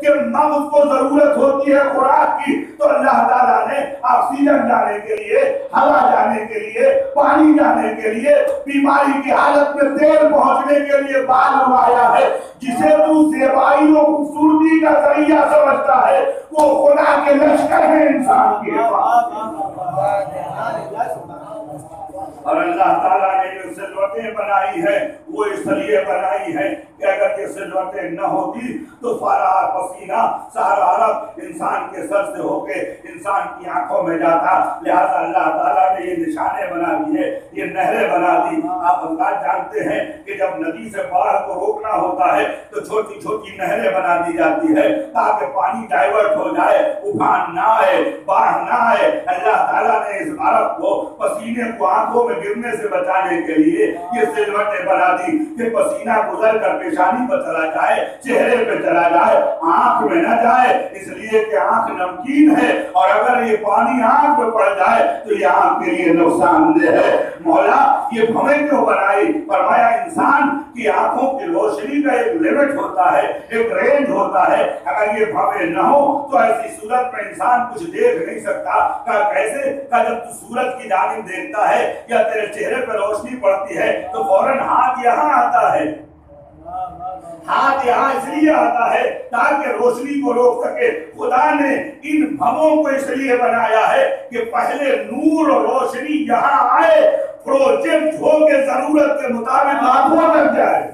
کہ مغز کو ضرورت ہوتی ہے خوراک کی، تو اللہ تعالیٰ نے آکسیجن جانے کے لیے، ہوا جانے کے لیے، پانی جانے کے لیے، بیماری کی حالت میں تیل پہنچنے کے لیے بال اگایا ہے۔ جسے تو زیبائی و خوبصورتی کا ذریعہ سمجھتا ہے، وہ خدا کے لشکر ہے انسان کے پاس۔ اور اللہ تعالیٰ نے جو ثروتیں بنائی ہے وہ اس لیے بنائی ہے کہ اگر یہ ثروتیں نہ ہوتی تو سارا پسینہ، سارا عرق انسان کے سر سے ہو کے انسان کی آنکھوں میں جاتا۔ لہذا اللہ تعالیٰ نے یہ نشانے بنا دیے، یہ نہریں بنا دی۔ آپ اللہ جانتے ہیں کہ جب ندی سے باڑھ کو روکنا ہوتا ہے تو چھوٹی چھوٹی نہریں بنا دی جاتی ہے تاکہ پانی ڈائیورٹ ہو جائے، ابھان نہ آئے، باڑھ نہ آئے۔ اللہ تعالیٰ نے اس عرق کو، پسینے کو آنکھوں میں گرنے سے بچانے کے لیے یہ ثروتیں بنا دی کہ پسینہ گزر کر پیشانی پر چلا جائے، چہرے پہ چلا جائے، آنکھ میں نہ جائے، اس لیے کہ آنکھ نمکین ہے اور اگر یہ پانی آنکھ میں پڑ جائے تو یہ آنکھ کے لیے نقصان دہ ہے۔ مولا یہ بھویں کیوں بنائی؟ فرمایا انسان کی آنکھوں کی روشنی کا ایک لیمٹ ہوتا ہے، ایک رینج ہوتا ہے، اگر یہ بھویں نہ ہو تو ایسی صورت میں انسان کچھ دیکھ نہیں سکتا۔ کیسے؟ جب تو سورج کی جانب دیکھتا ہے یا تیرے چہرے پر روشنی پڑتی ہے تو فوراً ہاتھ یہاں آتا ہے، ہاتھ یہاں اس لیے آتا ہے تاکہ روشنی کو روک سکے۔ خدا نے ان بھووں کو اس لیے بنایا ہے کہ پہلے نور اور روشنی یہاں آئے، پروجیکٹ ہو کے ضرورت کے مطابق آنکھوں تک جائے،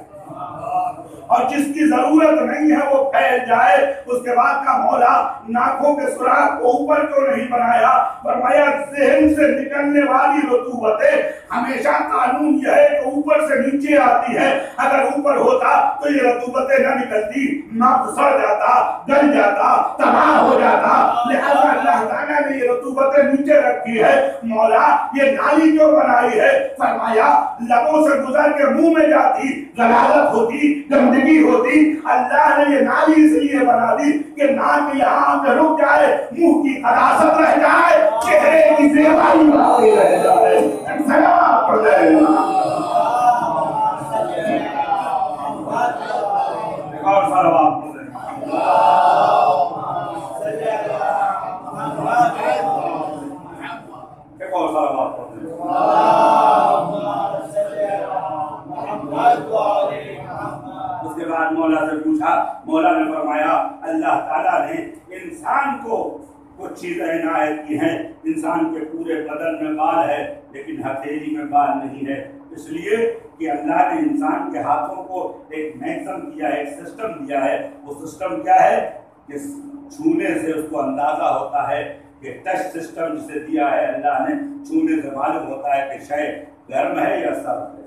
اور جس کی ضرورت نہیں ہے وہ پھیل جائے۔ اس کے بعد کا مولا ناکوں کے سوراخ کو اوپر کیوں نہیں بنایا؟ فرمایا ذہن سے نکلنے والی رطوبتیں ہمیشہ قانون یہ ہے کہ اوپر سے نیچے آتی ہے، اگر اوپر ہوتا تو یہ رطوبتیں نہ نکلتی، ناک سڑ جاتا، گل جاتا، تباہ ہو جاتا۔ لہذا اللہ تعالیٰ نے یہ رطوبتیں نیچے رکھی ہے۔ مولا یہ نالی کیوں بنائی ہے؟ فرمایا لبوں سے گزر کے منہ میں جاتی، غلالت ہوتی، گندگی ہوتی، اللہ نے یہ نالی اس لیے بنا دی کہ ناک یہاں پہ رک جائے، منہ کی قداست رہ جائے، چہرے کی زیبائی باقی رہ جائے۔ سلام پڑھ جائے اور سلام پڑھ جائے۔ ایک اور سلام پڑھ جائے۔ اس کے بعد مولا سے پوچھا، مولا نے فرمایا اللہ تعالیٰ نے انسان کو کچھ چیزیں عنایت کی ہیں۔ انسان کے پورے بدن میں بال ہے لیکن ہتھیلی میں بال نہیں ہے، اس لیے کہ اللہ نے انسان کے ہاتھوں کو ایک میکزم دیا ہے، ایک سسٹم دیا ہے۔ وہ سسٹم کیا ہے کہ چھونے سے اس کو اندازہ ہوتا ہے کہ ٹچ سسٹم جسے دیا ہے اللہ نے، چھونے سے معلوم ہوتا ہے کہ شے گرم ہے یا سرد ہے،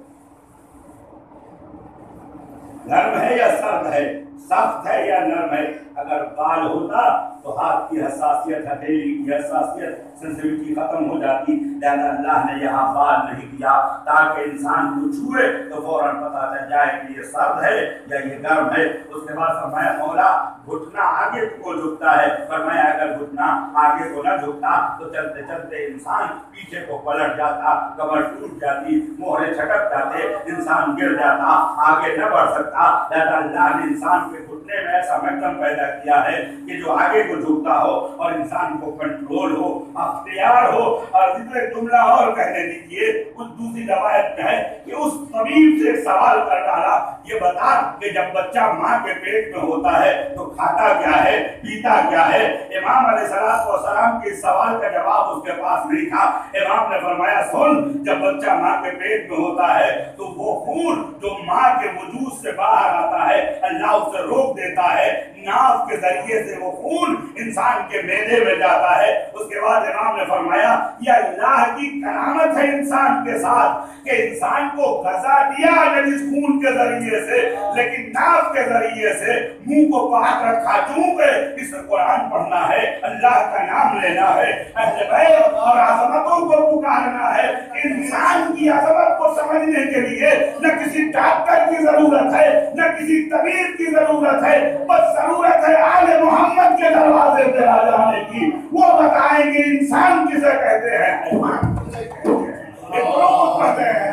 گرم ہے یا سرد ہے، سخت ہے یا نرم ہے۔ اگر بال ہوتا تو ہاتھ کی حساسیت، ہتھیلی کی حساسیت، سینسیٹیوٹی ختم ہو جاتی۔ لہذا اللہ نے یہاں بال نہیں دیا تاکہ انسان کو چھوئے تو فوراً پتا چل جائے کہ یہ سرد ہے یا یہ گرم ہے۔ اس کے بعد فرمایا مولا گھٹنا آگے کو جھکتا ہے، فرمایا اگر گھٹنا آگے کو نہ جھکتا تو چلتے چلتے انسان پیچھے کو پلٹ جاتا، کمر ٹوٹ جاتی، موہرے چھٹک جاتے، انسان گر جاتا، آگے نہ بڑھ سکتا۔ لہذا اللہ نے انسان کے گھٹنے میں ایسا میکزم پیدا کیا ہے کہ جو آگے کو جھکتا ہو اور انسان کو کنٹرول ہو، اختیار ہو۔ اور ذکر جملہ اور کہنے دیجیے، اس دوسری روایت میں ہے کہ اس طبیب سے ایک سوال کر ڈالا، یہ بتا کہ جب بچہ ماں کے پیٹ میں ہوتا ہے تو کھاتا کیا ہے، پیتا کیا ہے؟ امام علیہ السلام کے سوال کا جواب اس کے پاس نہیں تھا۔ امام نے فرمایا سن، جب بچہ ماں کے پیٹ میں ہوتا ہے تو وہ خون جو ماں کے وجود سے باہر آتا ہے اللہ اسے روک دیتا ہے، ناف کے ذریعے سے وہ خون انسان کے معدے میں جاتا ہے۔ اس کے بعد امام نے فرمایا یہ اللہ کی کرامت ہے انسان کے ساتھ کہ انسان کو غذا دیا جس خون کے ذریعے سے، لیکن ناف کے ذریعے سے منہ کو پاک رکھا۔ چونکہ اس قرآن پڑھنا ہے، اللہ کا نام لینا ہے، اہل بیت اور عظمتوں کو پکارنا ہے، انسان کی عظمت کو سمجھنے کے لیے نہ کسی ڈاکٹر کی ضرورت ہے نہ کسی طبیب کی ضرورت ہے، بس ضرورت ہے آل محمد کے دروازے پہ آ جانے کی۔ وہ بتائیں گے انسان کسے کہتے ہیں، حیوان کسے کہتے ہیں، ایک لوگ پڑھتے ہیں